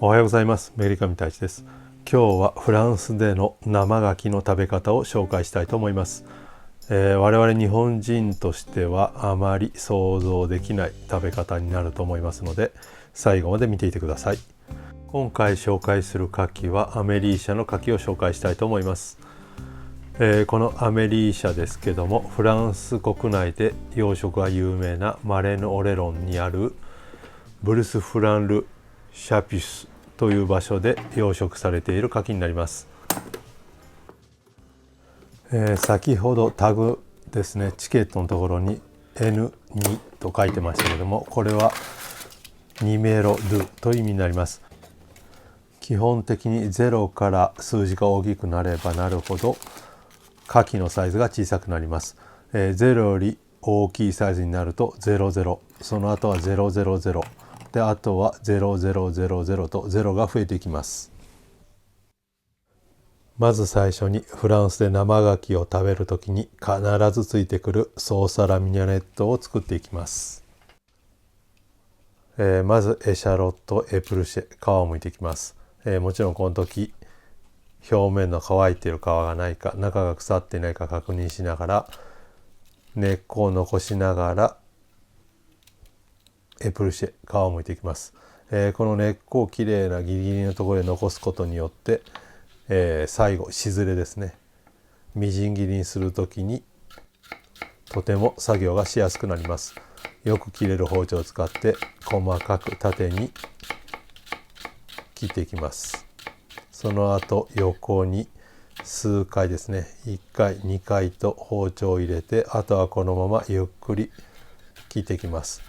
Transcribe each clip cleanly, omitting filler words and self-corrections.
おはようございます。メリカミ太一です。今日はフランスでの生牡蠣の食べ方を紹介したいと思います。我々日本人としてはあまり想像できない食べ方になると思いますので、最後まで見ていてください。今回紹介する牡蠣はアメリーシャの牡蠣を紹介したいと思います。このアメリーシャですけども、フランス国内で養殖が有名なマレヌ・オレロンにあるブルス・フラン・ル・シャピュスという場所で養殖されている牡蠣になります。先ほどタグですね、チケットのところに N2 と書いてましたけども、これはニメロドゥという意味になります。基本的に0から数字が大きくなればなるほど牡蠣のサイズが小さくなります。0より大きいサイズになると00、その後は000で、あとは0000と0が増えていきます。まず最初にフランスで生牡蠣を食べるときに必ずついてくるソーサラミニョネットを作っていきます。まずエシャロット、エプルシェ、皮を剥いていきます。もちろんこの時表面の乾いている皮がないか、中が腐っていないか確認しながら、根っこを残しながらエプルシェ、皮を剥いていきます。この根っこをきれいなギリギリのところで残すことによって、最後しずれですね、みじん切りにするときにとても作業がしやすくなります。よく切れる包丁を使って細かく縦に切っていきます。その後横に数回ですね、1回2回と包丁を入れて、あとはこのままゆっくり切っていきます。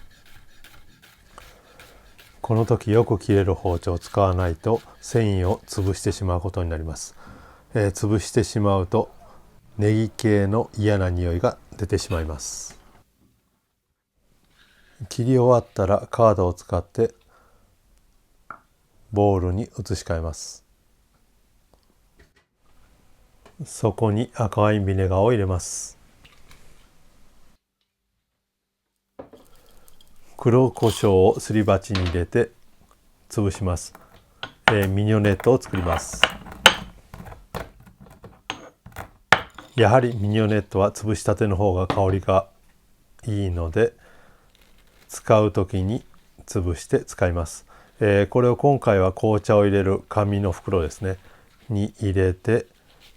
この時よく切れる包丁を使わないと繊維を潰してしまうことになります。潰してしまうとネギ系の嫌な匂いが出てしまいます。切り終わったらカードを使ってボウルに移し替えます。そこに赤ワインビネガーを入れます。黒胡椒をすり鉢に入れて潰します。ミニョネットを作ります。やはりミニョネットは潰したての方が香りがいいので、使う時に潰して使います。これを今回は紅茶を入れる紙の袋ですねに入れて、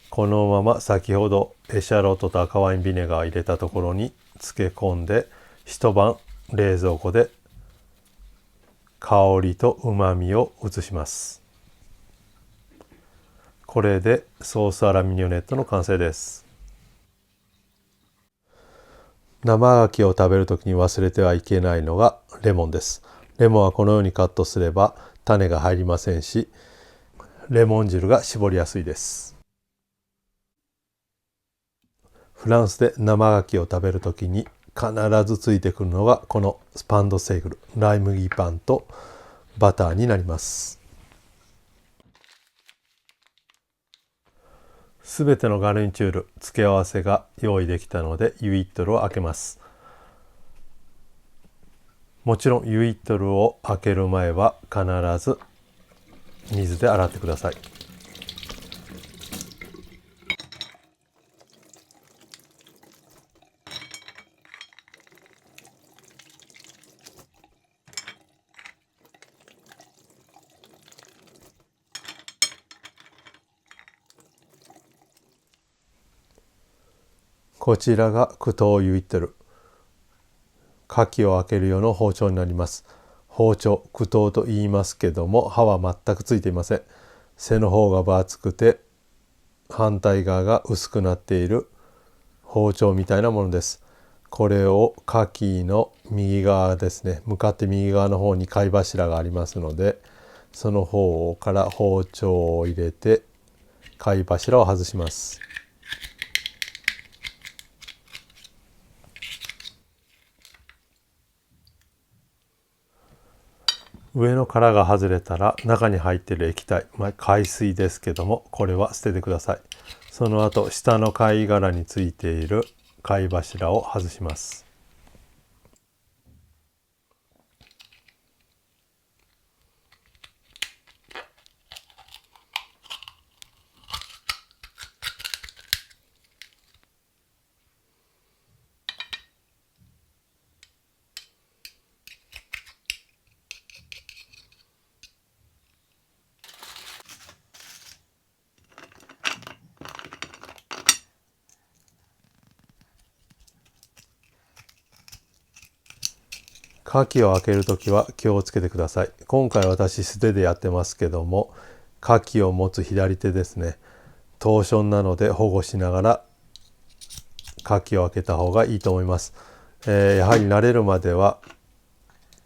このまま先ほどエシャロットと赤ワインビネガーを入れたところに漬け込んで、一晩冷蔵庫で香りとうまみを移します。これでソースアラミニョネットの完成です。生牡蠣を食べるときに忘れてはいけないのがレモンです。レモンはこのようにカットすれば種が入りませんし、レモン汁が絞りやすいです。フランスで生牡蠣を食べるときに必ずついてくるのがこのスパンドセーグル、ライ麦パンとバターになります。すべてのガルニチュール、付け合わせが用意できたのでユイットルを開けます。もちろんユイットルを開ける前は必ず水で洗ってください。こちらが九頭ユイットル、牡蠣を開ける用の包丁になります。包丁、九頭と言いますけども、刃は全くついていません。背の方が分厚くて反対側が薄くなっている包丁みたいなものです。これを牡蠣の右側ですね、向かって右側の方に貝柱がありますので、その方から包丁を入れて貝柱を外します。上の殻が外れたら中に入っている液体、海水ですけども、これは捨ててください。その後下の貝殻についている貝柱を外します。牡蠣を開けるときは気をつけてください。今回私素手でやってますけども、牡蠣を持つ左手ですね、凍傷なので保護しながら牡蠣を開けた方がいいと思います。やはり慣れるまでは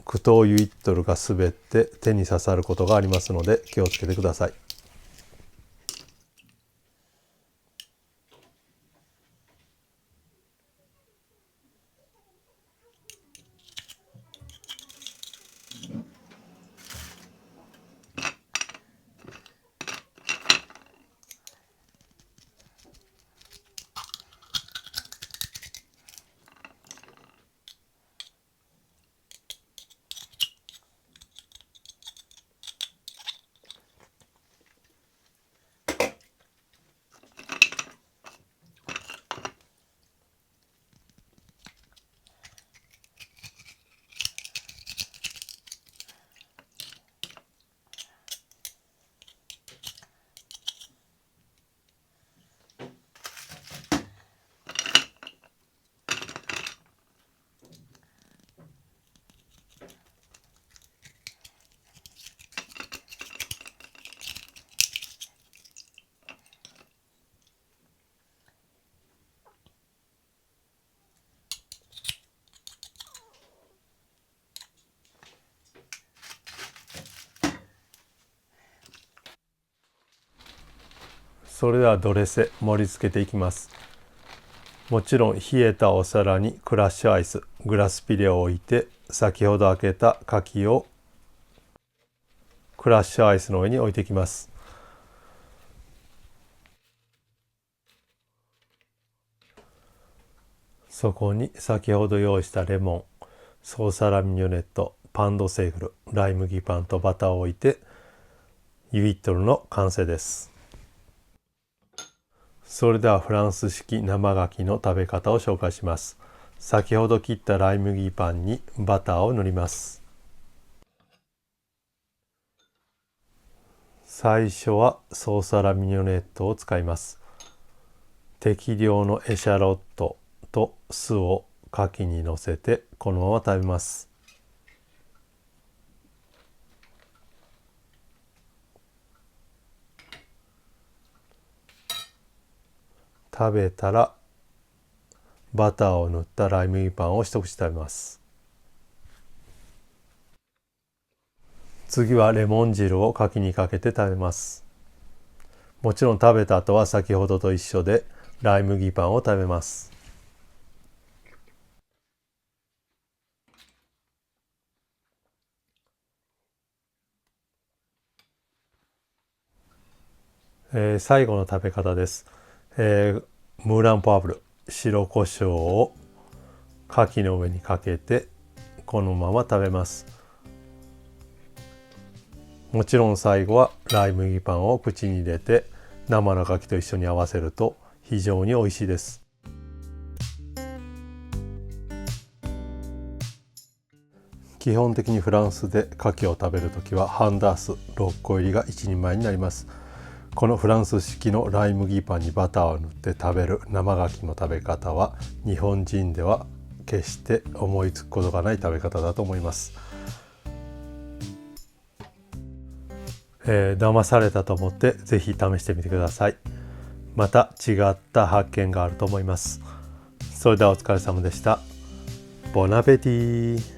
クトウユイットルが滑って手に刺さることがありますので気をつけてください。それではドレセ盛り付けていきます。もちろん冷えたお皿にクラッシュアイス、グラスピレを置いて、先ほど開けた牡蠣をクラッシュアイスの上に置いていきます。そこに先ほど用意したレモン、ソーサラミニョネット、パンドセーフル、ライ麦パンとバターを置いて、ユイットルの完成です。それではフランス式生牡蠣の食べ方を紹介します。先ほど切ったライ麦パンにバターを塗ります。最初はソーサラミニョネットを使います。適量のエシャロットと酢を牡蠣にのせてこのまま食べます。食べたらバターを塗ったライ麦パンを一口食べます。次はレモン汁を牡蠣にかけて食べます。もちろん食べた後は先ほどと一緒でライ麦パンを食べます。最後の食べ方です。ムーランポワブル、白胡椒を牡蠣の上にかけてこのまま食べます。もちろん最後はライ麦パンを口に入れて生の牡蠣と一緒に合わせると非常に美味しいです。基本的にフランスで牡蠣を食べるときはハンダース6個入りが1人前になります。このフランス式のライ麦パンにバターを塗って食べる生牡蠣の食べ方は日本人では決して思いつくことがない食べ方だと思います。騙されたと思ってぜひ試してみてください。また違った発見があると思います。それではお疲れ様でした。ボナペティ。